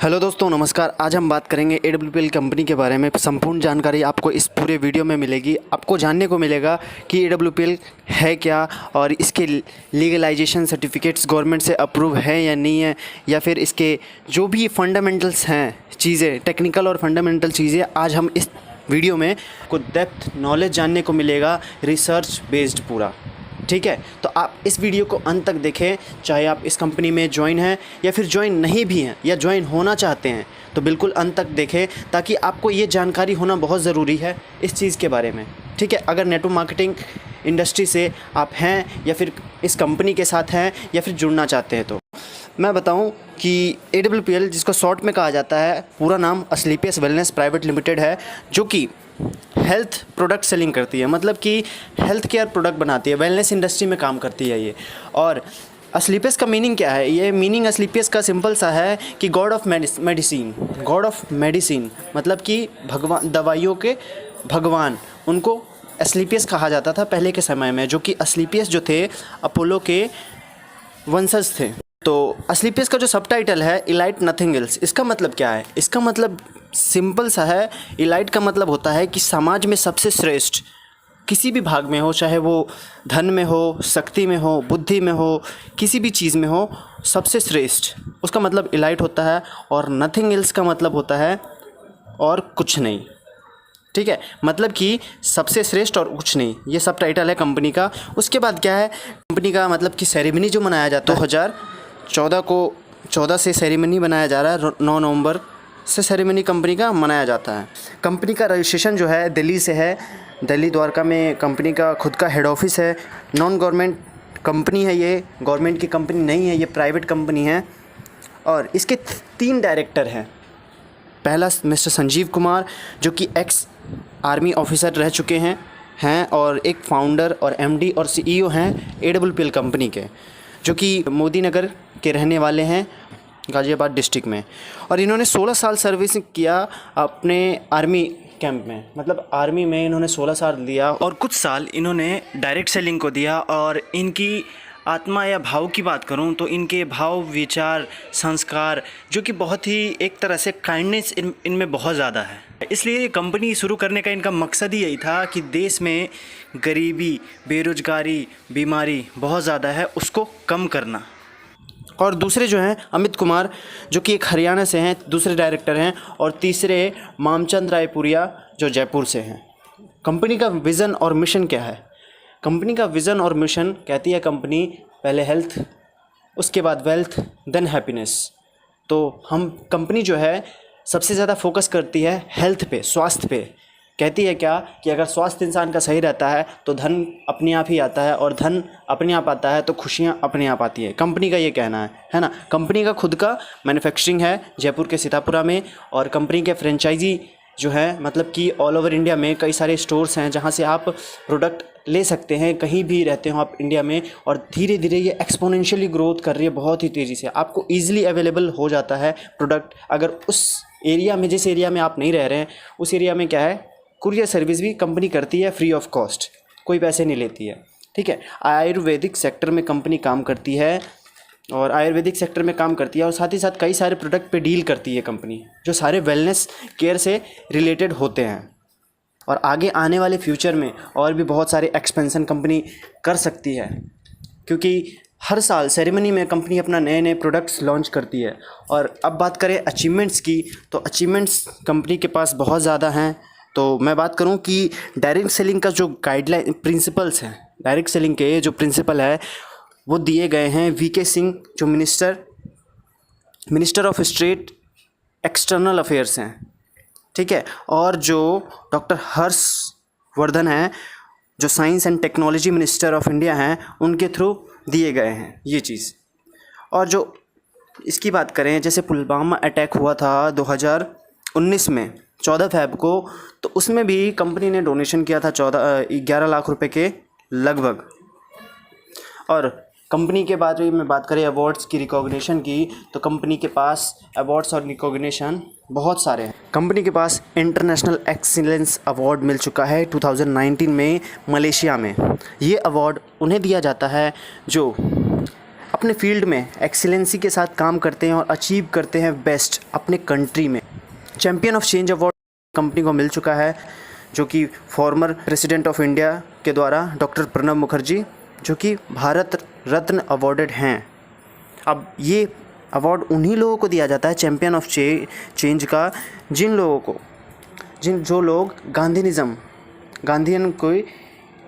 Hello दोस्तों, नमस्कार। आज हम बात करेंगे AWPL कंपनी के बारे में। संपूर्ण जानकारी आपको इस पूरे वीडियो में मिलेगी। आपको जानने को मिलेगा कि AWPL है क्या और इसके लीगलाइजेशन सर्टिफिकेट्स गवर्नमेंट से अप्रूव है या नहीं है, या फिर इसके जो भी फंडामेंटल्स हैं चीज़ें, टेक्निकल और फंडामेंटल चीज़ें, आज हम इस वीडियो में को डेप्थ नॉलेज जानने को मिलेगा, रिसर्च बेस्ड पूरा। ठीक है, तो आप इस वीडियो को अंत तक देखें। चाहे आप इस कंपनी में ज्वाइन हैं या फिर ज्वाइन नहीं भी हैं या ज्वाइन होना चाहते हैं, तो बिल्कुल अंत तक देखें, ताकि आपको ये जानकारी होना बहुत ज़रूरी है इस चीज़ के बारे में। ठीक है, अगर नेटवर्क मार्केटिंग इंडस्ट्री से आप हैं या फिर इस कंपनी के साथ हैं या फिर जुड़ना चाहते हैं, तो मैं बताऊं कि AWPL, जिसको शॉर्ट में कहा जाता है, पूरा नाम असलीपियस वेलनेस प्राइवेट लिमिटेड है, जो कि हेल्थ प्रोडक्ट सेलिंग करती है। मतलब कि हेल्थ केयर प्रोडक्ट बनाती है, वेलनेस इंडस्ट्री में काम करती है ये। और असलीपियस का मीनिंग क्या है? ये मीनिंग असलीपियस का सिंपल सा है कि God of medicine. God of medicine मतलब कि भगवान, दवाइयों के भगवान, उनको असलीपियस कहा जाता था पहले के समय में, जो कि असलीपियस जो थे अपोलो के वंशज थे। तो असलीपियस का जो सबटाइटल है, इलाइट नथिंग एल्स, इसका मतलब क्या है? इसका मतलब सिंपल सा है। इलाइट का मतलब होता है कि समाज में सबसे श्रेष्ठ, किसी भी भाग में हो, चाहे वो धन में हो, शक्ति में हो, बुद्धि में हो, किसी भी चीज़ में हो, सबसे श्रेष्ठ, उसका मतलब इलाइट होता है। और नथिंग एल्स का मतलब होता है और कुछ नहीं। ठीक है, मतलब कि सबसे श्रेष्ठ और कुछ नहीं, ये सब टाइटल है कंपनी का। उसके बाद क्या है कंपनी का? मतलब कि सेरेमनी जो मनाया जाता है 2014 से सेरेमनी बनाया जा रहा है। 9 नवंबर से सेरेमनी कंपनी का मनाया जाता है। कंपनी का रजिस्ट्रेशन जो है दिल्ली से है। दिल्ली द्वारका में कंपनी का खुद का हेड ऑफिस है। नॉन गवर्नमेंट कंपनी है ये, गवर्नमेंट की कंपनी नहीं है, ये प्राइवेट कंपनी है। और इसके 3 डायरेक्टर हैं। पहला मिस्टर संजीव कुमार, जो कि एक्स आर्मी ऑफिसर रह चुके हैं और एक फाउंडर और MD और CEO हैं AWPL कंपनी के, जो कि मोदी नगर के रहने वाले हैं, गाज़ियाबाद डिस्ट्रिक्ट में। और इन्होंने 16 साल सर्विस किया अपने आर्मी कैंप में, मतलब आर्मी में इन्होंने 16 साल दिया और कुछ साल इन्होंने डायरेक्ट सेलिंग को दिया। और इनकी आत्मा या भाव की बात करूं तो इनके भाव, विचार, संस्कार, जो कि बहुत ही एक तरह से काइंडनेस इनमें बहुत ज़्यादा है। इसलिए कंपनी शुरू करने का इनका मकसद ही यही था कि देश में गरीबी, बेरोजगारी, बीमारी बहुत ज़्यादा है, उसको कम करना। और दूसरे जो हैं अमित कुमार, जो कि एक हरियाणा से हैं, दूसरे डायरेक्टर हैं। और तीसरे मामचंद रायपुरिया, जो जयपुर से हैं। कंपनी का विज़न और मिशन क्या है? कंपनी का विज़न और मिशन कहती है कंपनी, पहले हेल्थ, उसके बाद वेल्थ, देन हैप्पीनेस। तो हम कंपनी जो है सबसे ज़्यादा फोकस करती है हेल्थ पे, स्वास्थ्य पे। कहती है क्या कि अगर स्वास्थ्य इंसान का सही रहता है तो धन अपने आप ही आता है, और धन अपने आप आता है तो खुशियाँ अपने आप आती है। कंपनी का ये कहना है ना। कंपनी का खुद का मैन्युफैक्चरिंग है जयपुर के सीतापुरा में। और कंपनी के फ्रेंचाइजी जो है, मतलब कि ऑल ओवर इंडिया में कई सारे स्टोर्स हैं जहाँ से आप प्रोडक्ट ले सकते हैं, कहीं भी रहते हो आप इंडिया में। और धीरे धीरे ये एक्सपोनेंशियली ग्रोथ कर रही है, बहुत ही तेज़ी से। आपको ईजिली अवेलेबल हो जाता है प्रोडक्ट। अगर उस एरिया में, जिस एरिया में आप नहीं रह रहे हैं, उस एरिया में क्या है, कुरियर सर्विस भी कंपनी करती है फ्री ऑफ कॉस्ट, कोई पैसे नहीं लेती है। ठीक है, आयुर्वेदिक सेक्टर में कंपनी काम करती है, और आयुर्वेदिक सेक्टर में काम करती है, और साथ ही साथ कई सारे प्रोडक्ट पे डील करती है कंपनी, जो सारे वेलनेस केयर से रिलेटेड होते हैं। और आगे आने वाले फ्यूचर में और भी बहुत सारे एक्सपेंशन कंपनी कर सकती है, क्योंकि हर साल सेरेमनी में कंपनी अपना नए नए प्रोडक्ट्स लॉन्च करती है। और अब बात करें अचीवमेंट्स की, तो अचीवमेंट्स कंपनी के पास बहुत ज़्यादा हैं। तो मैं बात करूं कि डायरेक्ट सेलिंग का जो गाइडलाइन प्रिंसिपल्स हैं, डायरेक्ट सेलिंग के जो प्रिंसिपल है वो दिए गए हैं VK सिंह, जो minister of state external affairs हैं। ठीक है, और जो डॉक्टर हर्षवर्धन हैं, जो science and technology minister of India हैं, उनके थ्रू दिए गए हैं ये चीज़। और जो इसकी बात करें, जैसे पुलवामा अटैक हुआ था 2019 में 14 फ़रवरी को, तो उसमें भी कंपनी ने डोनेशन किया था 11 लाख रुपए के लगभग। और कंपनी के बाद में बात करें अवार्ड्स की, रिकॉग्निशन की, तो कंपनी के पास अवार्ड्स और रिकॉग्निशन बहुत सारे हैं। कंपनी के पास इंटरनेशनल एक्सीलेंस अवार्ड मिल चुका है 2019 में मलेशिया में। ये अवार्ड उन्हें दिया जाता है जो अपने फील्ड में एक्सीलेंसी के साथ काम करते हैं और अचीव करते हैं बेस्ट अपने कंट्री में। Champion of change award company को मिल चुका है, जो कि फॉर्मर प्रेसिडेंट ऑफ इंडिया के द्वारा डॉक्टर प्रणब मुखर्जी, जो कि भारत रत्न अवॉर्डेड हैं। अब ये अवार्ड उन्हीं लोगों को दिया जाता है चैम्पियन ऑफ चेंज का, जो लोग गांधीयन कोई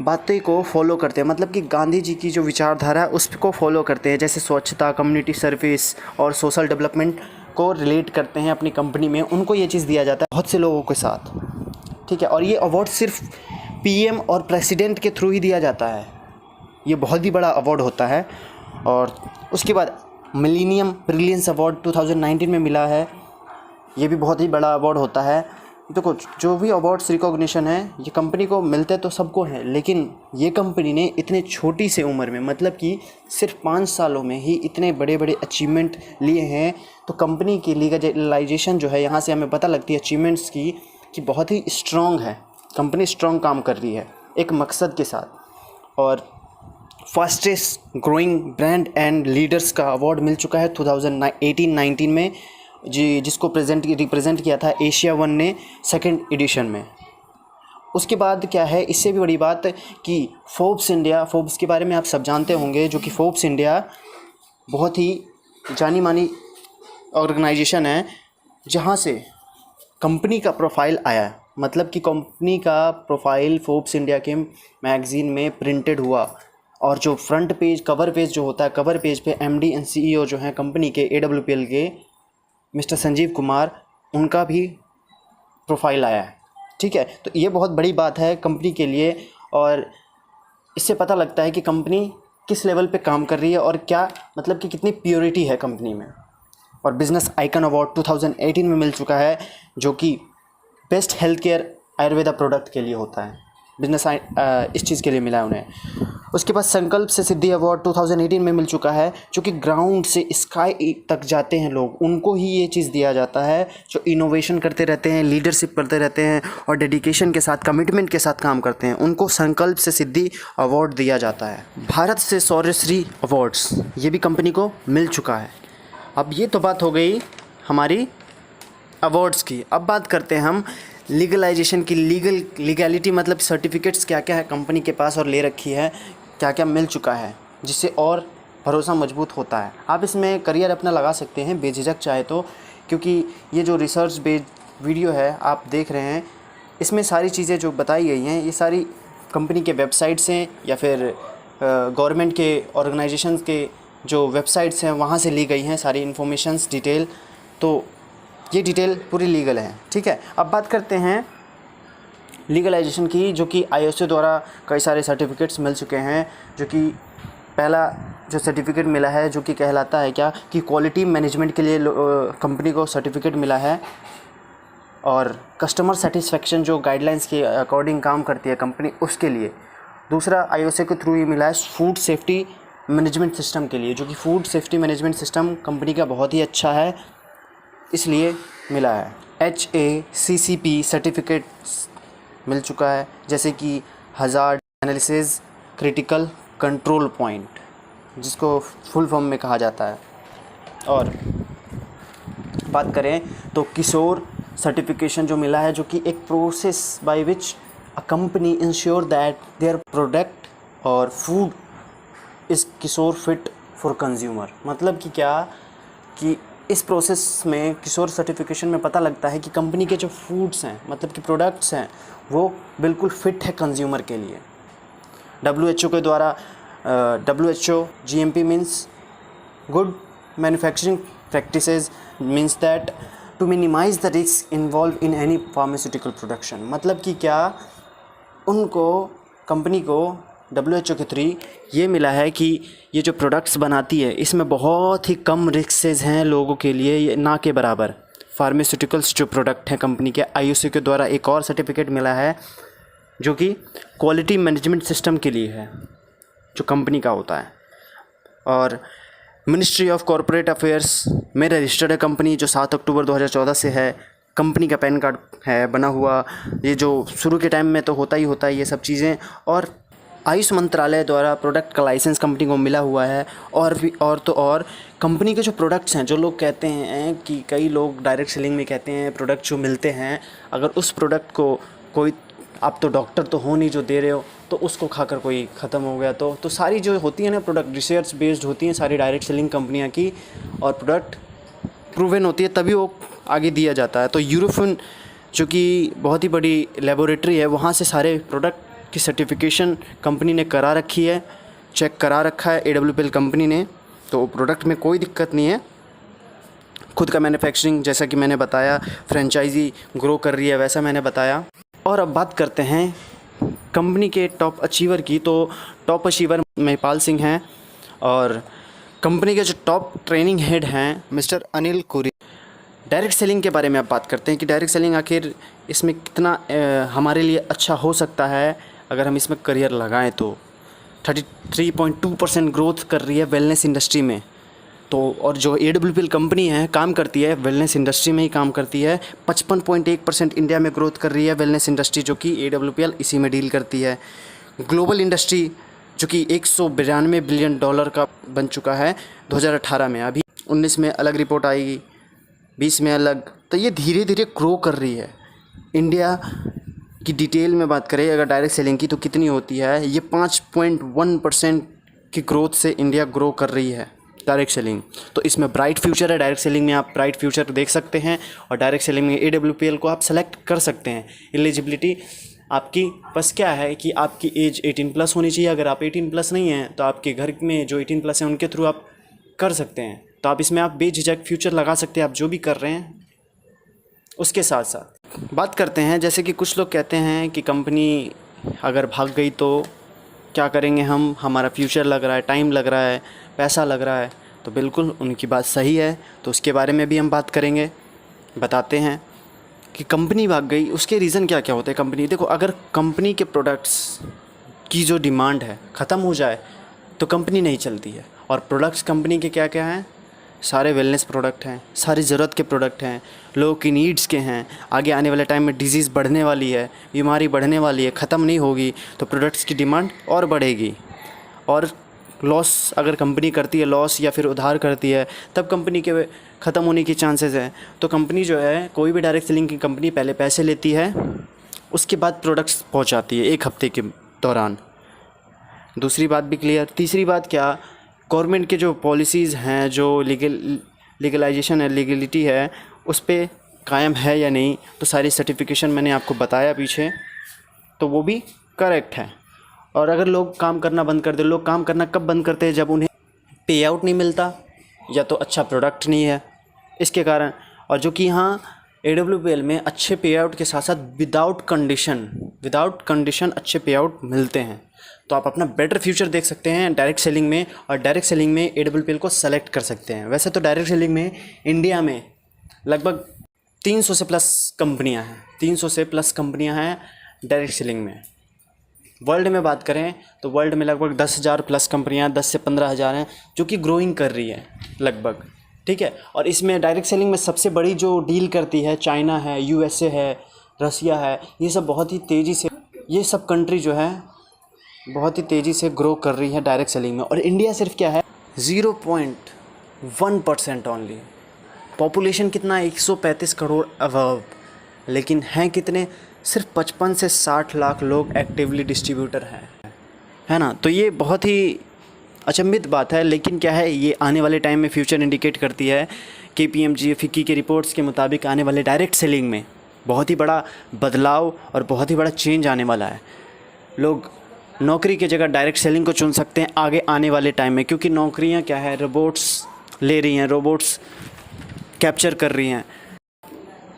बातें को फॉलो करते हैं, मतलब कि गांधी जी की जो विचारधारा है उसको फॉलो करते हैं, जैसे स्वच्छता, कम्युनिटी सर्विस और सोशल डेवलपमेंट को रिलेट करते हैं अपनी कंपनी में, उनको ये चीज़ दिया जाता है बहुत से लोगों के साथ, ठीक है। और ये अवार्ड सिर्फ पीएम और प्रेसिडेंट के थ्रू ही दिया जाता है, ये बहुत ही बड़ा अवार्ड होता है। और उसके बाद मिलेनियम ब्रिलियंस अवार्ड 2019 में मिला है, ये भी बहुत ही बड़ा अवार्ड होता है। देखो, जो भी अवार्ड्स रिकॉग्निशन है ये कंपनी को मिलते तो सबको हैं, लेकिन ये कंपनी ने इतने छोटी से उम्र में, मतलब कि सिर्फ 5 सालों में ही इतने बड़े बड़े अचीवमेंट लिए हैं। तो कंपनी की लीगलाइजेशन जो है, यहाँ से हमें पता लगती है अचीवमेंट्स की कि बहुत ही स्ट्रॉन्ग है, कंपनी स्ट्रॉन्ग काम कर रही है एक मकसद के साथ। और fastest growing brand and leaders का अवार्ड मिल चुका है 2018-19 में, जिसको रिप्रेजेंट किया था एशिया वन ने 2nd एडिशन में। उसके बाद क्या है, इससे भी बड़ी बात कि फोर्ब्स के बारे में आप सब जानते होंगे, जो कि फोर्ब्स इंडिया बहुत ही जानी मानी ऑर्गेनाइजेशन है, जहाँ से कंपनी का प्रोफाइल आया, मतलब कि कंपनी का प्रोफाइल फोर्ब्स इंडिया के मैगज़ीन में प्रिंटेड हुआ। और जो फ्रंट पेज, कवर पेज जो होता है, कवर पेज पे एमडी एंड सीईओ जो हैं कंपनी के, AWPL के मिस्टर संजीव कुमार, उनका भी प्रोफाइल आया है, ठीक है। तो ये बहुत बड़ी बात है कंपनी के लिए, और इससे पता लगता है कि कंपनी किस लेवल पे काम कर रही है और क्या, मतलब कि कितनी प्योरिटी है कंपनी में। और बिज़नेस आइकन अवार्ड 2018 में मिल चुका है, जो कि best health care Ayurveda product के लिए होता है, इस चीज़ के लिए मिला है उन्हें। उसके बाद संकल्प से सिद्धि अवार्ड 2018 में मिल चुका है, जो कि ग्राउंड से स्काई तक जाते हैं लोग, उनको ही ये चीज़ दिया जाता है, जो इनोवेशन करते रहते हैं, लीडरशिप करते रहते हैं और डेडिकेशन के साथ, कमिटमेंट के साथ काम करते हैं, उनको संकल्प से सिद्धि अवार्ड दिया जाता है। भारत से शौर्यश्री अवार्ड्स, ये भी कंपनी को मिल चुका है। अब ये तो बात हो गई हमारी अवार्ड्स की। अब बात करते हैं हम लीगलाइजेशन की। लीगैलिटी मतलब सर्टिफिकेट्स क्या क्या है कंपनी के पास और ले रखी है, क्या क्या मिल चुका है, जिससे और भरोसा मजबूत होता है। आप इसमें करियर अपना लगा सकते हैं बेझिझक चाहे तो, क्योंकि ये जो रिसर्च बेस्ड वीडियो है आप देख रहे हैं, इसमें सारी चीज़ें जो बताई गई हैं ये सारी कंपनी के वेबसाइट्स हैं या फिर गवर्नमेंट के ऑर्गेनाइजेशंस के जो वेबसाइट्स हैं वहाँ से ली गई हैं सारी इन्फॉर्मेशंस डिटेल। तो ये डिटेल पूरी लीगल है, ठीक है। अब बात करते हैं लीगलाइजेशन की, जो कि IOC द्वारा कई सारे सर्टिफिकेट्स मिल चुके हैं, जो कि पहला जो सर्टिफिकेट मिला है जो कि कहलाता है क्या कि क्वालिटी मैनेजमेंट के लिए कंपनी को सर्टिफिकेट मिला है, और कस्टमर सेटिस्फेक्शन जो गाइडलाइंस के अकॉर्डिंग काम करती है कंपनी, उसके लिए। दूसरा IOC के थ्रू ही मिला है फूड सेफ्टी मैनेजमेंट सिस्टम के लिए, जो कि food safety management system company का बहुत ही अच्छा है, इसलिए मिला है। HACCP सर्टिफिकेट मिल चुका है, जैसे कि hazard analysis critical control point, जिसको फुल फॉर्म में कहा जाता है। और बात करें तो किशोर सर्टिफिकेशन जो मिला है, जो कि एक process by which a company ensure that their product और फूड इज़ किशोर फिट फॉर कंज्यूमर। मतलब कि क्या कि इस प्रोसेस में किशोर सर्टिफिकेशन में पता लगता है कि कंपनी के जो फूड्स हैं, मतलब कि प्रोडक्ट्स हैं, वो बिल्कुल फ़िट है कंज्यूमर के लिए। WHO के द्वारा WHO GMP means good manufacturing practices, means that to minimize the risk involve in any pharmaceutical production. मतलब कि क्या उनको, कंपनी को WHO के थ्रू ये मिला है कि ये जो प्रोडक्ट्स बनाती है इसमें बहुत ही कम रिस्क हैं लोगों के लिए, ना के बराबर। फार्मास्यूटिकल्स जो प्रोडक्ट हैं कंपनी के, IOC के द्वारा एक और सर्टिफिकेट मिला है जो कि क्वालिटी मैनेजमेंट सिस्टम के लिए है, जो कंपनी का होता है। और मिनिस्ट्री ऑफ कॉरपोरेट अफेयर्स में रजिस्टर्ड है कंपनी, जो 7 अक्टूबर 2014 से है। कंपनी का पैन कार्ड है बना हुआ, ये जो शुरू के टाइम में तो होता ही होता है ये सब चीज़ें। और आयुष मंत्रालय द्वारा प्रोडक्ट का लाइसेंस कंपनी को मिला हुआ है। और भी और कंपनी के जो प्रोडक्ट्स हैं, जो लोग कहते हैं कि कई लोग डायरेक्ट सेलिंग में कहते हैं प्रोडक्ट जो मिलते हैं, अगर उस प्रोडक्ट को कोई, आप तो डॉक्टर तो हो नहीं जो दे रहे हो, तो उसको खाकर कोई ख़त्म हो गया तो सारी जो होती है ना प्रोडक्ट रिसर्च बेस्ड होती हैं सारी डायरेक्ट सेलिंग कंपनियां की, और प्रोडक्ट प्रूवन होती है तभी वो आगे दिया जाता है। तो यूरोफिन जो कि बहुत ही बड़ी लेबोरेटरी है, वहाँ से सारे प्रोडक्ट की सर्टिफिकेशन कंपनी ने करा रखी है, चेक करा रखा है AWPL कंपनी ने, तो प्रोडक्ट में कोई दिक्कत नहीं है। खुद का मैन्युफैक्चरिंग जैसा कि मैंने बताया, फ्रेंचाइजी ग्रो कर रही है वैसा मैंने बताया। और अब बात करते हैं कंपनी के टॉप अचीवर की। तो टॉप अचीवर महिपाल सिंह हैं और कंपनी के जो टॉप ट्रेनिंग हेड हैं मिस्टर अनिल कुरी। डायरेक्ट सेलिंग के बारे में अब बात करते हैं कि डायरेक्ट सेलिंग आखिर इसमें कितना हमारे लिए अच्छा हो सकता है अगर हम इसमें करियर लगाएं। तो 33.2% ग्रोथ कर रही है वेलनेस इंडस्ट्री में। तो और जो AWPL कंपनी है काम करती है वेलनेस इंडस्ट्री में ही काम करती है। 55.1% इंडिया में ग्रोथ कर रही है वेलनेस इंडस्ट्री, जो कि AWPL इसी में डील करती है। ग्लोबल इंडस्ट्री जो कि $192 बिलियन का बन चुका है 2018 में, अभी 19 में अलग रिपोर्ट आएगी, 20 में अलग। तो ये धीरे धीरे ग्रो कर रही है। इंडिया की डिटेल में बात करें अगर डायरेक्ट सेलिंग की तो कितनी होती है, ये 5.1% की ग्रोथ से इंडिया ग्रो कर रही है डायरेक्ट सेलिंग। तो इसमें ब्राइट फ्यूचर है। डायरेक्ट सेलिंग में आप ब्राइट फ्यूचर देख सकते हैं और डायरेक्ट सेलिंग में AWPL को आप सेलेक्ट कर सकते हैं। एलिजिबिलिटी आपकी बस क्या है कि आपकी एज 18+ होनी चाहिए। अगर आप 18+ नहीं हैं तो आपके घर में जो 18+ हैं उनके थ्रू आप कर सकते हैं। तो आप इसमें आप बेझिझक फ्यूचर लगा सकते हैं आप जो भी कर रहे हैं। उसके साथ साथ बात करते हैं, जैसे कि कुछ लोग कहते हैं कि कंपनी अगर भाग गई तो क्या करेंगे हम, हमारा फ्यूचर लग रहा है, टाइम लग रहा है, पैसा लग रहा है। तो बिल्कुल उनकी बात सही है, तो उसके बारे में भी हम बात करेंगे, बताते हैं कि कंपनी भाग गई उसके रीज़न क्या क्या होते हैं। कंपनी देखो, अगर कंपनी के प्रोडक्ट्स की जो डिमांड है ख़त्म हो जाए तो कंपनी नहीं चलती है। और प्रोडक्ट्स कंपनी के क्या क्या हैं, सारे वेलनेस प्रोडक्ट हैं, सारी ज़रूरत के प्रोडक्ट हैं, लोगों की नीड्स के हैं। आगे आने वाले टाइम में डिजीज़ बढ़ने वाली है, बीमारी बढ़ने वाली है, ख़त्म नहीं होगी, तो प्रोडक्ट्स की डिमांड और बढ़ेगी। और लॉस अगर कंपनी करती है, लॉस या फिर उधार करती है, तब कंपनी के ख़त्म होने की चांसेस है। तो कंपनी जो है, कोई भी डायरेक्ट सेलिंग की कंपनी पहले पैसे लेती है, उसके बाद प्रोडक्ट्स पहुंचाती है 1 हफ्ते के दौरान। दूसरी बात भी क्लियर। तीसरी बात क्या, गवर्नमेंट के जो पॉलिसीज़ हैं, जो लीगलाइजेशन है, लीगलिटी है, उस पर कायम है या नहीं। तो सारी सर्टिफिकेशन मैंने आपको बताया पीछे, तो वो भी करेक्ट है। और अगर लोग काम करना बंद कर दे, लोग काम करना कब बंद करते हैं, जब उन्हें पे आउट नहीं मिलता या तो अच्छा प्रोडक्ट नहीं है, इसके कारण। और जो कि यहाँ AWPL में अच्छे पे आउट के साथ साथ विदाउट कंडीशन अच्छे पे आउट मिलते हैं। तो आप अपना बेटर फ्यूचर देख सकते हैं डायरेक्ट सेलिंग में, और डायरेक्ट सेलिंग में AWPL को सेलेक्ट कर सकते हैं। वैसे तो डायरेक्ट सेलिंग में इंडिया में लगभग 300 से प्लस कंपनियां हैं, 300 से प्लस कंपनियां हैं डायरेक्ट सेलिंग में। वर्ल्ड में बात करें तो वर्ल्ड में लगभग 10,000 प्लस कंपनियां, 10 से 15,000 हैं, जो कि ग्रोइंग कर रही है लगभग, ठीक है। और इसमें डायरेक्ट सेलिंग में सबसे बड़ी जो डील करती है चाइना है, USA है, रसिया है, ये सब बहुत ही तेज़ी से, ये सब कंट्री जो है बहुत ही तेज़ी से ग्रो कर रही है डायरेक्ट सेलिंग में। और इंडिया सिर्फ क्या है, 0.1% ओनली। पॉपुलेशन कितना है, 135 करोड़ अबव, लेकिन हैं कितने, सिर्फ 55 से 60 लाख लोग एक्टिवली डिस्ट्रीब्यूटर हैं, है ना। तो ये बहुत ही अचंभित बात है, लेकिन क्या है, ये आने वाले टाइम में फ्यूचर इंडिकेट करती है। KPMG फिक्की के रिपोर्ट्स के मुताबिक आने वाले डायरेक्ट सेलिंग में बहुत ही बड़ा बदलाव और बहुत ही बड़ा चेंज आने वाला है। लोग नौकरी की जगह डायरेक्ट सेलिंग को चुन सकते हैं आगे आने वाले टाइम में, क्योंकि नौकरियां क्या है, रोबोट्स ले रही हैं, रोबोट्स कैप्चर कर रही हैं,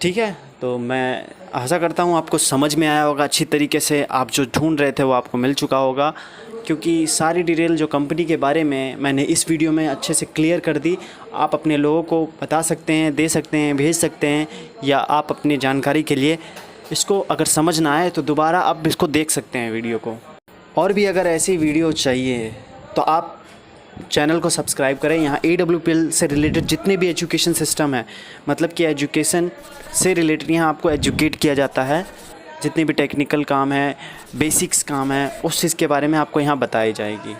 ठीक है। तो मैं आशा करता हूँ आपको समझ में आया होगा अच्छी तरीके से, आप जो ढूंढ रहे थे वो आपको मिल चुका होगा, क्योंकि सारी डिटेल जो कंपनी के बारे में मैंने इस वीडियो में अच्छे से क्लियर कर दी। आप अपने लोगों को बता सकते हैं, दे सकते हैं, भेज सकते हैं, या आप अपनी जानकारी के लिए इसको अगर समझ ना आए तो दोबारा आप इसको देख सकते हैं वीडियो को। और भी अगर ऐसी वीडियो चाहिए तो आप चैनल को सब्सक्राइब करें। यहाँ AWPL से रिलेटेड जितने भी एजुकेशन सिस्टम है, मतलब कि एजुकेशन से रिलेटेड यहाँ आपको एजुकेट किया जाता है जितनी भी टेक्निकल काम है, बेसिक्स काम है, उस चीज़ के बारे में आपको यहाँ बताई जाएगी।